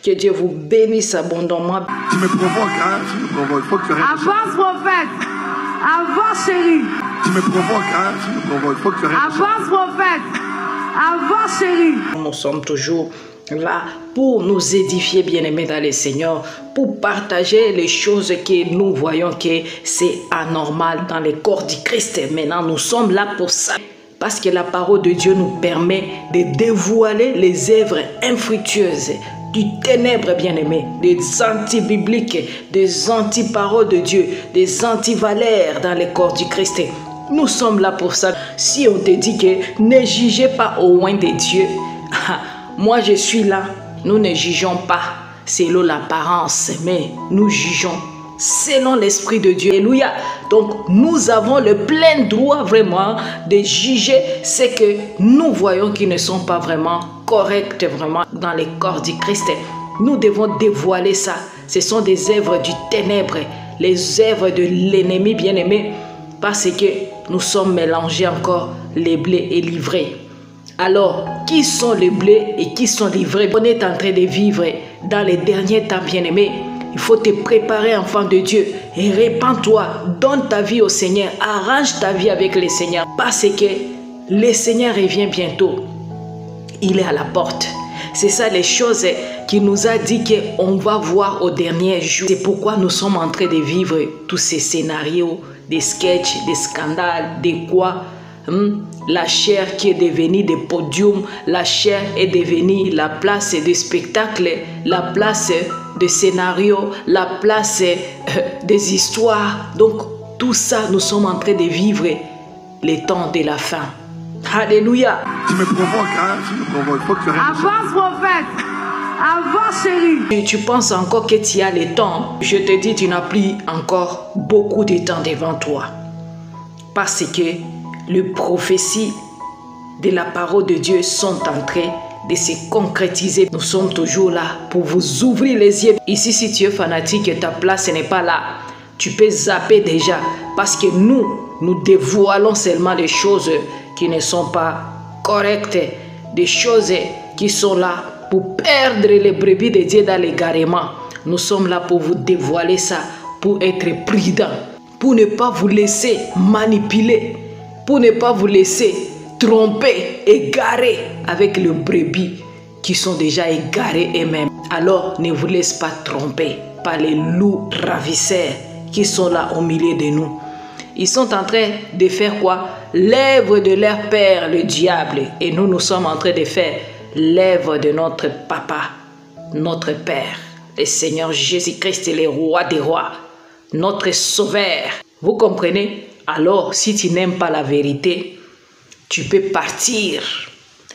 Que Dieu vous bénisse abondamment. Tu me provoques, hein? Tu me provoques. Faut que tu arrêtes. Avance, prophète. Avance, chérie. Tu me provoques, hein? Tu me provoques. Faut que tu arrêtes. Avance, prophète. Avance, chérie. Nous sommes toujours là pour nous édifier, bien-aimés dans le Seigneur, pour partager les choses que nous voyons que c'est anormal dans le corps du Christ. Maintenant, nous sommes là pour ça. Parce que la parole de Dieu nous permet de dévoiler les œuvres infructueuses du ténèbre, bien-aimé, des anti-bibliques, des anti-paroles de Dieu, des anti-valeurs dans le corps du Christ. Nous sommes là pour ça. Si on te dit que ne jugez pas au loin de Dieu, moi je suis là. Nous ne jugeons pas selon l'apparence, mais nous jugeons selon l'Esprit de Dieu. Alléluia. Donc, nous avons le plein droit vraiment de juger ce que nous voyons qui ne sont pas vraiment corrects vraiment dans le corps du Christ. Nous devons dévoiler ça. Ce sont des œuvres du ténèbre, les œuvres de l'ennemi bien-aimé, parce que nous sommes mélangés encore les blés et livrés. Alors, qui sont les blés et qui sont livrés? On est en train de vivre dans les derniers temps bien-aimés. Il faut te préparer, enfant de Dieu, et répands-toi, donne ta vie au Seigneur, arrange ta vie avec le Seigneur, parce que le Seigneur revient bientôt. Il est à la porte. C'est ça les choses qu'il nous a dit qu'on va voir au dernier jour. C'est pourquoi nous sommes en train de vivre tous ces scénarios, des sketchs, des scandales, des quoi. La chair qui est devenue des podiums, la chair est devenue la place des spectacles, la place des scénarios, la place des histoires. Donc tout ça, nous sommes en train de vivre les temps de la fin. Alléluia. Tu me provoques, hein? Tu me provoques. Faut que tu arrêtes. Avance, prophète. Avance, chérie. Tu penses encore que tu as le temps. Je te dis, tu n'as plus encore beaucoup de temps devant toi. Parce que les prophéties de la parole de Dieu sont en train de se concrétiser. Nous sommes toujours là pour vous ouvrir les yeux. Ici, si tu es fanatique et ta place n'est pas là, tu peux zapper déjà. Parce que nous dévoilons seulement des choses qui ne sont pas correctes, des choses qui sont là pour perdre les brebis de Dieu dans l'égarement. Nous sommes là pour vous dévoiler ça, pour être prudent, pour ne pas vous laisser manipuler, pour ne pas vous laisser tromper, égarer avec les brebis qui sont déjà égarés eux-mêmes. Alors ne vous laisse pas tromper par les loups ravisseurs qui sont là au milieu de nous. Ils sont en train de faire quoi? L'œuvre de leur père, le diable. Et nous sommes en train de faire l'œuvre de notre papa, notre père, le Seigneur Jésus-Christ, le roi des rois, notre sauveur. Vous comprenez? Alors, si tu n'aimes pas la vérité, tu peux partir.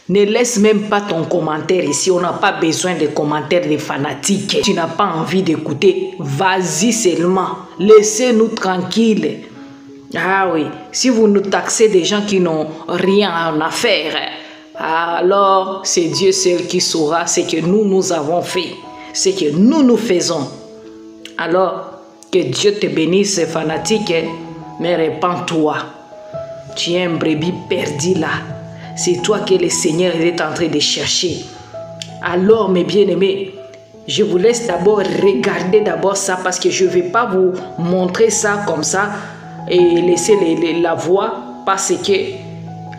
Ne laisse même pas ton commentaire ici. On n'a pas besoin de commentaires de fanatiques. Tu n'as pas envie d'écouter. Vas-y seulement. Laissez-nous tranquilles. Ah oui, si vous nous taxez des gens qui n'ont rien à faire, alors c'est Dieu seul qui saura ce que nous avons fait, ce que nous faisons. Alors, que Dieu te bénisse, fanatique, mais répands-toi. Tu es un brebis perdu là. C'est toi que le Seigneur est en train de chercher. Alors, mes bien-aimés, je vous laisse d'abord regarder d'abord ça parce que je ne vais pas vous montrer ça comme ça et laisser la voix parce que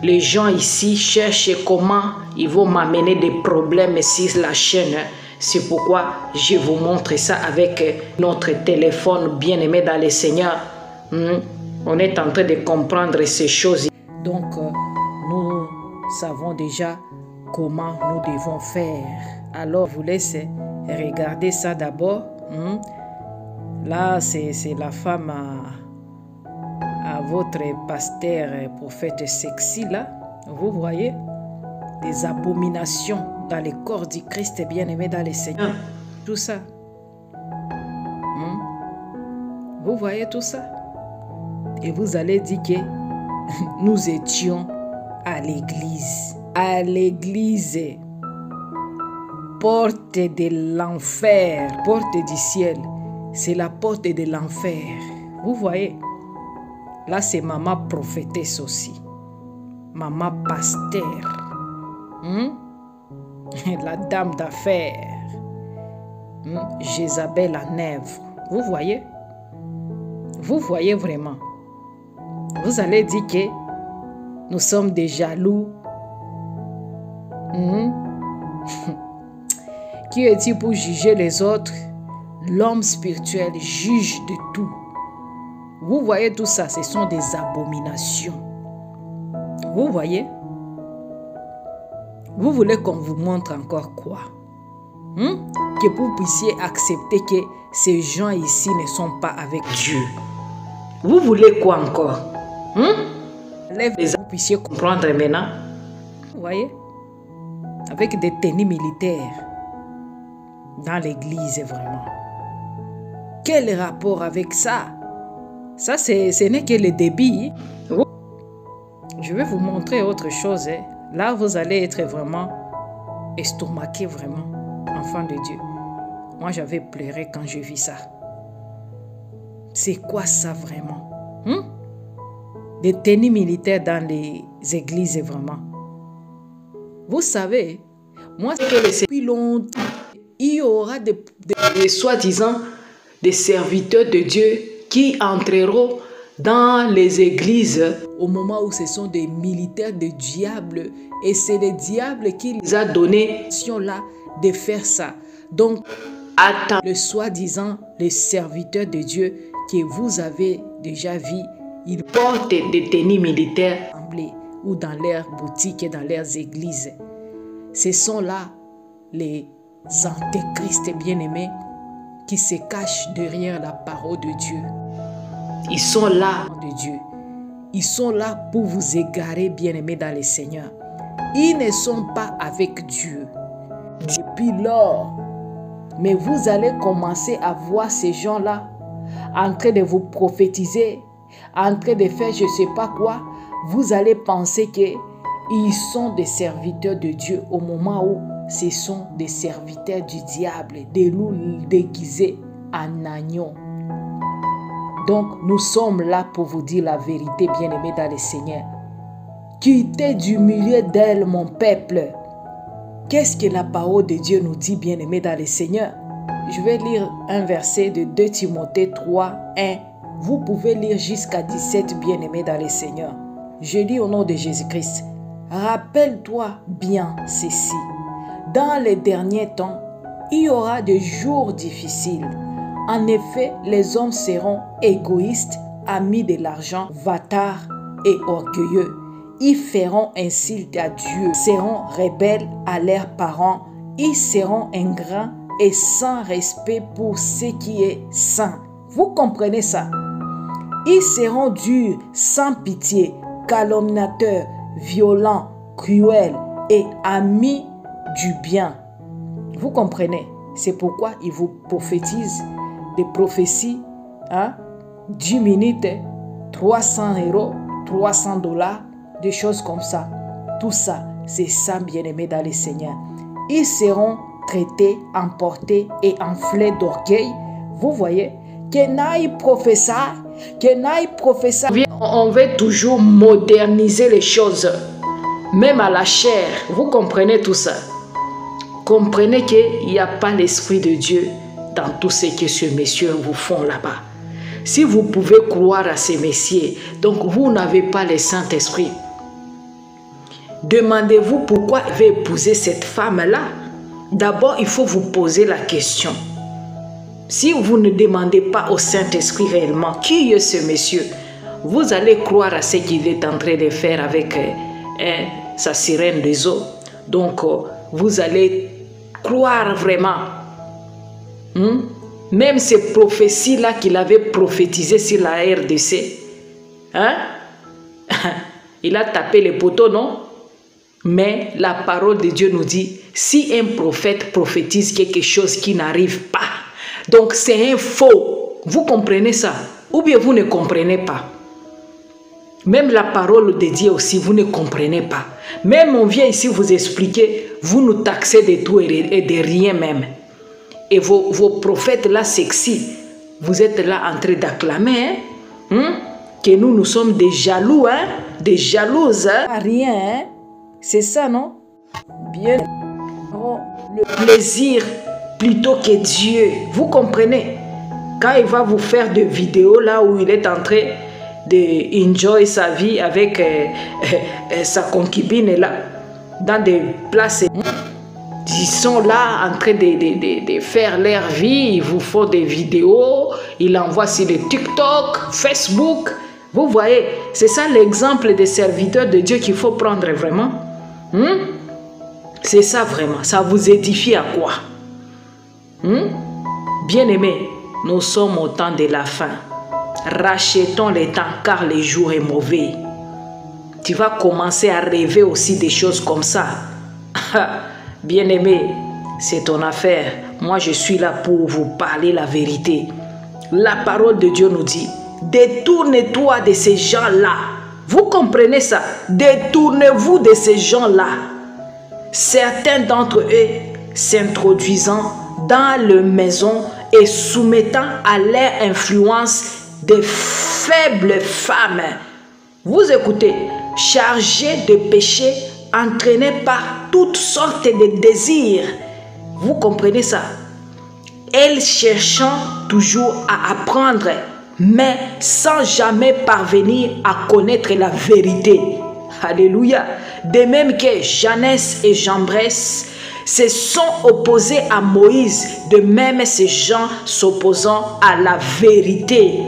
les gens ici cherchent comment ils vont m'amener des problèmes sur la chaîne. C'est pourquoi je vous montre ça avec notre téléphone bien-aimé dans le Seigneur. On est en train de comprendre ces choses. Donc, nous savons déjà comment nous devons faire. Alors, je vous laisse regarder ça d'abord. Là, c'est la femme à votre pasteur, prophète sexy là. Vous voyez des abominations dans le corps du Christ bien-aimé dans le Seigneur. Tout ça. Vous voyez tout ça? Et vous allez dire que nous étions à l'église. À l'église. Porte de l'enfer. Porte du ciel. C'est la porte de l'enfer. Vous voyez? Là, c'est maman prophétesse aussi. Maman pasteur. La dame d'affaires. Jézabel en Ève. Vous voyez? Vous voyez vraiment? Vous allez dire que nous sommes des jaloux. Qui est-il pour juger les autres? L'homme spirituel juge de tout. Vous voyez tout ça, ce sont des abominations. Vous voyez? Vous voulez qu'on vous montre encore quoi? Que vous puissiez accepter que ces gens ici ne sont pas avec Dieu. Vous voulez quoi encore? Vous puissiez comprendre maintenant. Vous voyez? Avec des tenues militaires dans l'église, vraiment. Quel rapport avec ça? Ça, ce n'est que le débit. Je vais vous montrer autre chose. Là, vous allez être vraiment estomaqué, vraiment, enfant de Dieu. Moi, j'avais pleuré quand je vis ça. C'est quoi ça, vraiment? Des tenues militaires dans les églises, vraiment. Vous savez, moi, c'est que depuis longtemps, il y aura des soi-disant des serviteurs de Dieu qui entreront dans les églises au moment où ce sont des militaires de diable et c'est le diable qui les a donné là de faire ça. Donc, attends le soi-disant les serviteurs de Dieu que vous avez déjà vu, ils portent des tenues militaires ou dans leurs boutiques et dans leurs églises. Ce sont là les antéchrists bien-aimés qui se cachent derrière la parole de Dieu. Ils sont là de Dieu. Ils sont là pour vous égarer, bien-aimés dans le Seigneur. Ils ne sont pas avec Dieu depuis lors. Mais vous allez commencer à voir ces gens-là en train de vous prophétiser, en train de faire je ne sais pas quoi. Vous allez penser qu'ils sont des serviteurs de Dieu au moment où ce sont des serviteurs du diable, des loups déguisés en agneaux. Donc, nous sommes là pour vous dire la vérité, bien-aimés dans le Seigneur. Quittez du milieu d'elle, mon peuple. Qu'est-ce que la parole de Dieu nous dit, bien-aimés dans le Seigneur? Je vais lire un verset de 2 Timothée 3, 1. Vous pouvez lire jusqu'à 17, bien-aimés dans le Seigneur. Je lis au nom de Jésus-Christ. Rappelle-toi bien ceci. Dans les derniers temps, il y aura des jours difficiles. En effet, les hommes seront égoïstes, amis de l'argent, vatards et orgueilleux. Ils feront insulte à Dieu, seront rebelles à leurs parents. Ils seront ingrats et sans respect pour ce qui est saint. Vous comprenez ça? Ils seront durs, sans pitié, calomniateurs, violents, cruels et amis du bien. Vous comprenez? C'est pourquoi ils vous prophétisent des prophéties, 10 minutes, 300 €, 300 $, des choses comme ça. Tout ça, c'est ça, bien-aimé dans le Seigneur. Ils seront traités, emportés et enflés d'orgueil. Vous voyez? On veut toujours moderniser les choses, même à la chair. Vous comprenez tout ça? Comprenez qu'il n'y a pas l'Esprit de Dieu dans tout ce que ces messieurs vous font là-bas. Si vous pouvez croire à ces messieurs, donc vous n'avez pas le Saint-Esprit. Demandez-vous pourquoi vous avez épousé cette femme-là. D'abord, il faut vous poser la question. Si vous ne demandez pas au Saint-Esprit réellement qui est ce monsieur, vous allez croire à ce qu'il est en train de faire avec sa sirène des eaux. Donc, vous allez croire vraiment. Même ces prophéties-là qu'il avait prophétisées sur la RDC. Il a tapé les poteaux, non? Mais la parole de Dieu nous dit, si un prophète prophétise quelque chose qui n'arrive pas, donc c'est un faux. Vous comprenez ça? Ou bien vous ne comprenez pas? Même la parole de Dieu aussi, vous ne comprenez pas. Même on vient ici vous expliquer, vous nous taxez de tout et de rien même. Et vos prophètes là sexy, vous êtes là en train d'acclamer que nous sommes des jaloux, des jalouses. Rien, c'est ça, non? Bien. Le plaisir plutôt que Dieu. Vous comprenez? Quand il va vous faire des vidéos là où il est en train de enjoy sa vie avec sa concubine là, dans des places, ils sont là en train de faire leur vie, ils vous font des vidéos, ils l'envoient sur le TikTok, Facebook. Vous voyez, c'est ça l'exemple des serviteurs de Dieu qu'il faut prendre vraiment. C'est ça vraiment, ça vous édifie à quoi? Bien-aimés, nous sommes au temps de la fin. Rachetons les temps car le jour est mauvais. Tu vas commencer à rêver aussi des choses comme ça. Bien-aimé, c'est ton affaire. Moi, je suis là pour vous parler la vérité. La parole de Dieu nous dit, détournez-toi de ces gens-là. Vous comprenez ça? Détournez-vous de ces gens-là. Certains d'entre eux s'introduisant dans leur maison et soumettant à leur influence des faibles femmes. Vous écoutez, chargés de péché, entraînés par toutes sortes de désirs. Vous comprenez ça? Elles cherchant toujours à apprendre, mais sans jamais parvenir à connaître la vérité. Alléluia. De même que Jeannès et Jambres se sont opposés à Moïse, de même ces gens s'opposant à la vérité.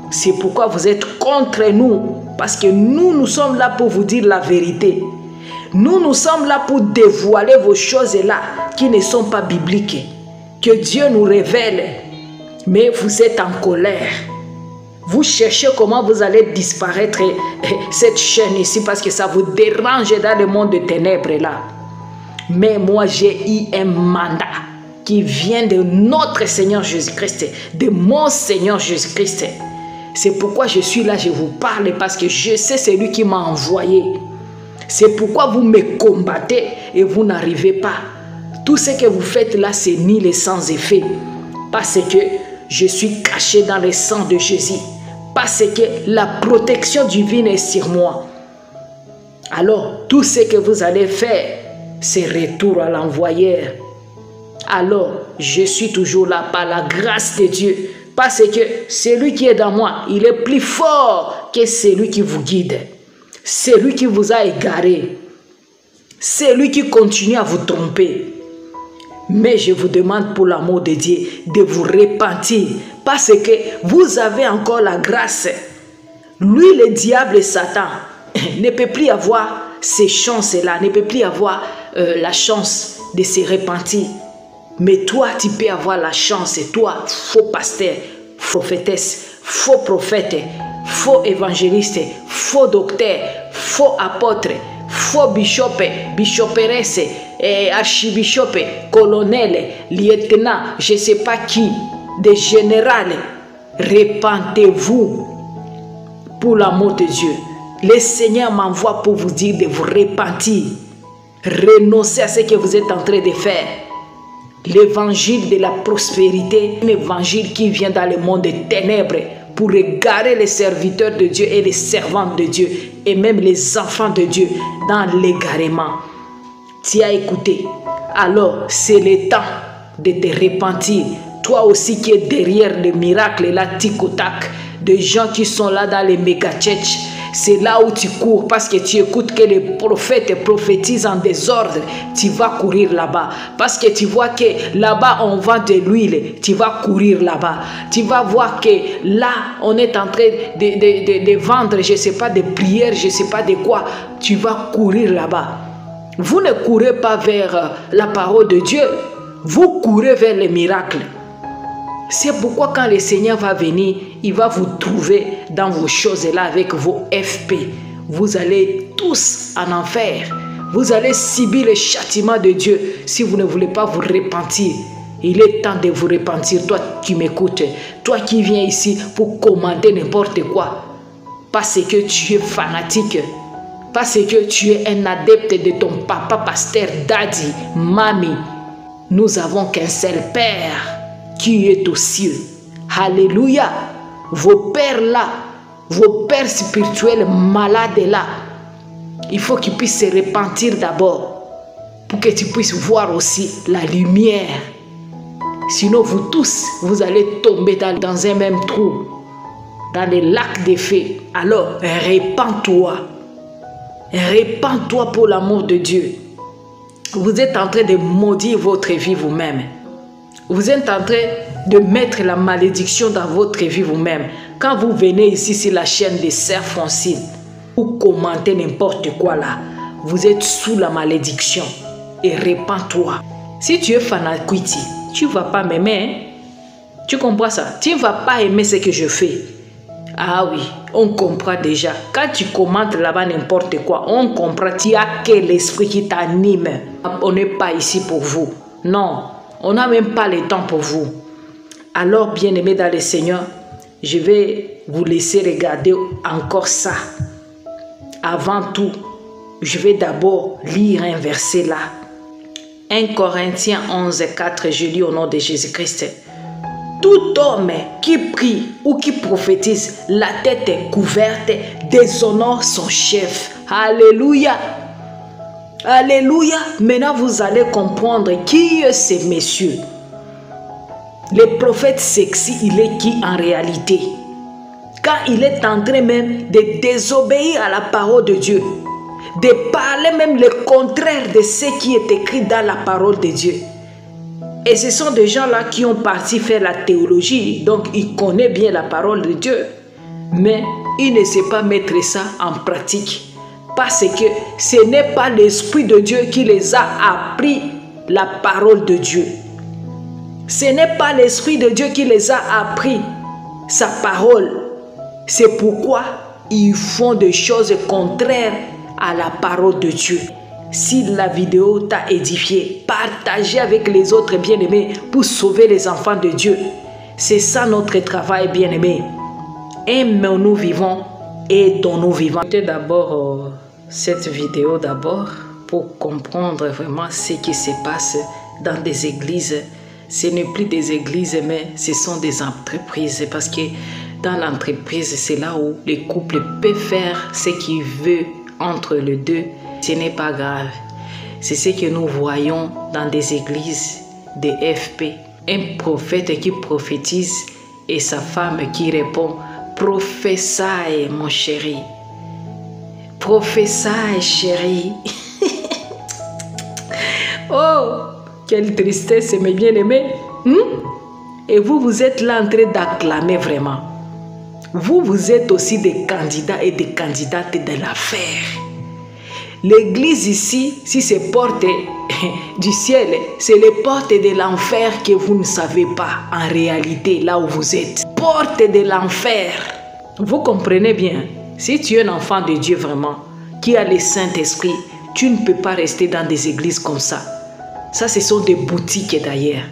C'est pourquoi vous êtes contre nous, parce que nous sommes là pour vous dire la vérité. Nous sommes là pour dévoiler vos choses-là qui ne sont pas bibliques, que Dieu nous révèle. Mais vous êtes en colère. Vous cherchez comment vous allez disparaître cette chaîne ici parce que ça vous dérange dans le monde de ténèbres là. Mais moi j'ai eu un mandat qui vient de notre Seigneur Jésus-Christ, de mon Seigneur Jésus-Christ. C'est pourquoi je suis là, je vous parle parce que je sais celui qui m'a envoyé. C'est pourquoi vous me combattez et vous n'arrivez pas. Tout ce que vous faites là, c'est nul et sans effet. Parce que je suis caché dans le sang de Jésus. Parce que la protection divine est sur moi. Alors, tout ce que vous allez faire, c'est retour à l'envoyeur. Alors, je suis toujours là par la grâce de Dieu. Parce que celui qui est dans moi, il est plus fort que celui qui vous guide. Celui qui vous a égaré. Celui qui continue à vous tromper. Mais je vous demande pour l'amour de Dieu de vous repentir. Parce que vous avez encore la grâce. Lui, le diable et Satan, ne peut plus avoir ces chances-là. Ne peut plus avoir la chance de se repentir. Mais toi, tu peux avoir la chance. Et toi, faux pasteur, prophétesse, faux prophète, faux évangéliste, faux docteur, faux apôtre, faux bishop, bishopéresse, archibishop, colonel, lieutenant, je ne sais pas qui, des générales. Repentez-vous pour l'amour de Dieu. Le Seigneur m'envoie pour vous dire de vous repentir. Renoncez à ce que vous êtes en train de faire. L'évangile de la prospérité, un évangile qui vient dans le monde des ténèbres pour égarer les serviteurs de Dieu et les servantes de Dieu et même les enfants de Dieu dans l'égarement. Tu as écouté. Alors, c'est le temps de te repentir. Toi aussi qui es derrière les miracles, là, tic-tac, des gens qui sont là dans les méga-tchèches. C'est là où tu cours parce que tu écoutes que les prophètes prophétisent en désordre. Tu vas courir là-bas. Parce que tu vois que là-bas on vend de l'huile. Tu vas courir là-bas. Tu vas voir que là on est en train de vendre, je ne sais pas, de prières, je ne sais pas de quoi. Tu vas courir là-bas. Vous ne courez pas vers la parole de Dieu. Vous courez vers les miracles. C'est pourquoi quand le Seigneur va venir, il va vous trouver dans vos choses-là avec vos FP. Vous allez tous en enfer. Vous allez subir le châtiment de Dieu si vous ne voulez pas vous repentir. Il est temps de vous repentir, toi qui m'écoutes, toi qui viens ici pour commander n'importe quoi. Parce que tu es fanatique, parce que tu es un adepte de ton papa, pasteur, daddy, mamie. Nous avons qu'un seul Père qui est aux cieux. Alléluia. Vos pères là, vos pères spirituels malades là, il faut qu'ils puissent se repentir d'abord pour que tu puisses voir aussi la lumière. Sinon, vous tous, vous allez tomber dans un même trou, dans les lacs des feux. Alors, répands-toi. Répands-toi pour l'amour de Dieu. Vous êtes en train de maudire votre vie vous-même. Vous êtes en train de mettre la malédiction dans votre vie vous-même. Quand vous venez ici sur la chaîne des Sœurs Francine, ou commentez n'importe quoi là, vous êtes sous la malédiction. Et répands-toi. Si tu es fanatique, tu ne vas pas m'aimer. Hein? Tu comprends ça? Tu ne vas pas aimer ce que je fais. Ah oui, on comprend déjà. Quand tu commentes là-bas n'importe quoi, on comprend. Tu as quel esprit qui t'anime. On n'est pas ici pour vous. Non, on n'a même pas le temps pour vous. Alors, bien-aimés dans le Seigneur, je vais vous laisser regarder encore ça. Avant tout, je vais d'abord lire un verset là. 1 Corinthiens 11, 4, je lis au nom de Jésus-Christ. Tout homme qui prie ou qui prophétise, la tête est couverte, déshonore son chef. Alléluia. Alléluia. Maintenant, vous allez comprendre qui est ces messieurs. Le prophète sexy, il est qui en réalité? Quand il est en train même de désobéir à la parole de Dieu, de parler même le contraire de ce qui est écrit dans la parole de Dieu. Et ce sont des gens-là qui ont parti faire la théologie, donc ils connaissent bien la parole de Dieu, mais ils ne savent pas mettre ça en pratique, parce que ce n'est pas l'Esprit de Dieu qui les a appris la parole de Dieu. Ce n'est pas l'Esprit de Dieu qui les a appris sa parole. C'est pourquoi ils font des choses contraires à la parole de Dieu. Si la vidéo t'a édifié, partagez avec les autres bien-aimés pour sauver les enfants de Dieu. C'est ça notre travail, bien-aimés. Aimons-nous vivants, aidons-nous vivants. Écoutez d'abord cette vidéo pour comprendre vraiment ce qui se passe dans des églises. Ce n'est plus des églises, mais ce sont des entreprises. Parce que dans l'entreprise, c'est là où les couples peuvent faire ce qu'ils veulent entre les deux. Ce n'est pas grave. C'est ce que nous voyons dans des églises de FP. Un prophète qui prophétise et sa femme qui répond « Prophétie, mon chéri. Prophétie, chéri. » Oh, quelle tristesse, mes bien-aimés. Et vous, vous êtes là en train d'acclamer vraiment. Vous êtes aussi des candidats et des candidates de l'affaire. L'église ici, si c'est porte du ciel, c'est les portes de l'enfer que vous ne savez pas en réalité là où vous êtes. Porte de l'enfer. Vous comprenez bien, si tu es un enfant de Dieu vraiment, qui a le Saint-Esprit, tu ne peux pas rester dans des églises comme ça. Ça, ce sont des boutiques d'ailleurs.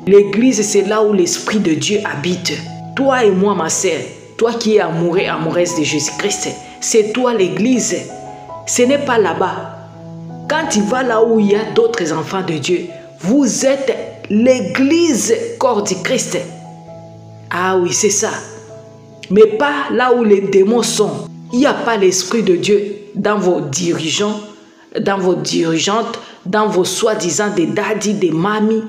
L'église, c'est là où l'Esprit de Dieu habite. Toi et moi, ma sœur, toi qui es amoureux et amoureuse de Jésus-Christ, c'est toi l'église. Ce n'est pas là-bas. Quand tu vas là où il y a d'autres enfants de Dieu, vous êtes l'église corps du Christ. Ah oui, c'est ça. Mais pas là où les démons sont. Il n'y a pas l'Esprit de Dieu dans vos dirigeants, dans vos dirigeantes, dans vos soi-disant des daddies, des mamies.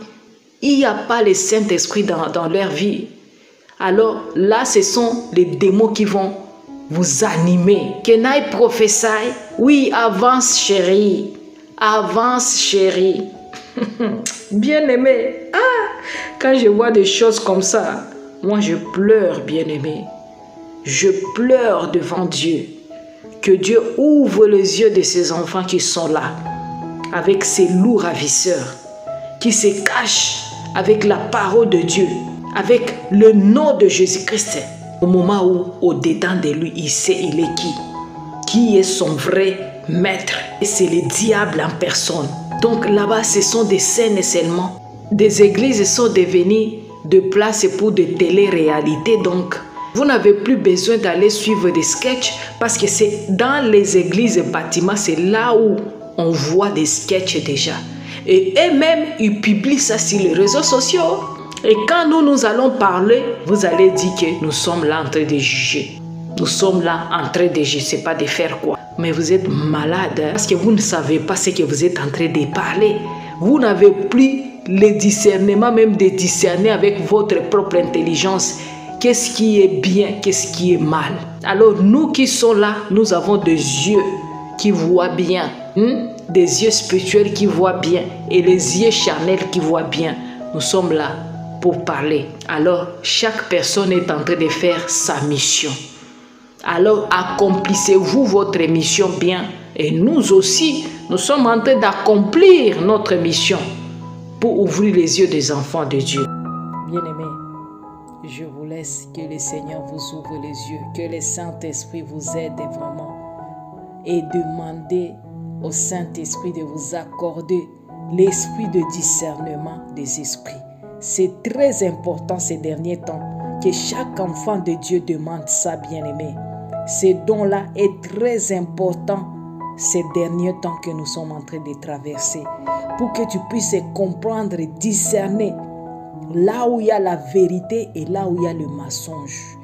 Il n'y a pas le Saint-Esprit dans leur vie. Alors là, ce sont les démons qui vont vous animer. Kenaï prophétie. Oui, avance chérie. Avance chérie. Bien-aimé. Quand je vois des choses comme ça, moi je pleure, bien-aimé. Je pleure devant Dieu. Que Dieu ouvre les yeux de ses enfants qui sont là, avec ces loups ravisseurs, qui se cachent avec la parole de Dieu, avec le nom de Jésus-Christ. Au moment où, au-dedans de lui, il sait il est qui est son vrai maître. Et c'est le diable en personne. Donc là-bas, ce sont des scènes seulement. Des églises sont devenues de places pour de télé-réalités. Donc, vous n'avez plus besoin d'aller suivre des sketchs parce que c'est dans les églises et bâtiments, c'est là où on voit des sketchs déjà. Et eux-mêmes, ils publient ça sur les réseaux sociaux. Et quand nous allons parler, vous allez dire que nous sommes là en train de juger. Nous sommes là en train de, je ne sais pas de faire quoi. Mais vous êtes malade parce que vous ne savez pas ce que vous êtes en train de parler. Vous n'avez plus le discernement même de discerner avec votre propre intelligence qu'est-ce qui est bien, qu'est-ce qui est mal. Alors nous qui sommes là, nous avons des yeux qui voient bien, des yeux spirituels qui voient bien et les yeux charnels qui voient bien. Nous sommes là pour parler. Alors chaque personne est en train de faire sa mission. Alors accomplissez-vous votre mission bien et nous aussi, nous sommes en train d'accomplir notre mission pour ouvrir les yeux des enfants de Dieu. Bien-aimés, je vous laisse, que le Seigneur vous ouvre les yeux, que le Saint-Esprit vous aide vraiment et demandez au Saint-Esprit de vous accorder l'esprit de discernement des esprits. C'est très important ces derniers temps que chaque enfant de Dieu demande ça, bien-aimé. Ce don-là est très important ces derniers temps que nous sommes en train de traverser pour que tu puisses comprendre et discerner là où il y a la vérité et là où il y a le mensonge.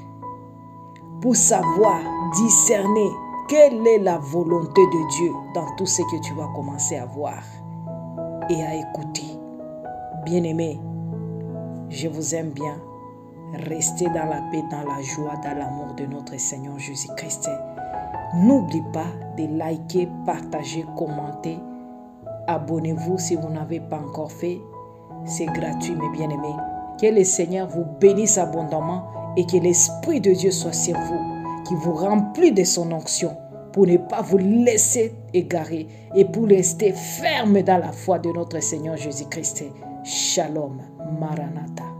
Pour savoir discerner quelle est la volonté de Dieu dans tout ce que tu vas commencer à voir et à écouter. Bien-aimés, je vous aime bien. Restez dans la paix, dans la joie, dans l'amour de notre Seigneur Jésus-Christ. N'oubliez pas de liker, partager, commenter. Abonnez-vous si vous n'avez pas encore fait. C'est gratuit, mes bien-aimés. Que le Seigneur vous bénisse abondamment et que l'Esprit de Dieu soit sur vous, qui vous remplit de son onction pour ne pas vous laisser égarer et pour rester ferme dans la foi de notre Seigneur Jésus-Christ. Shalom, Maranatha.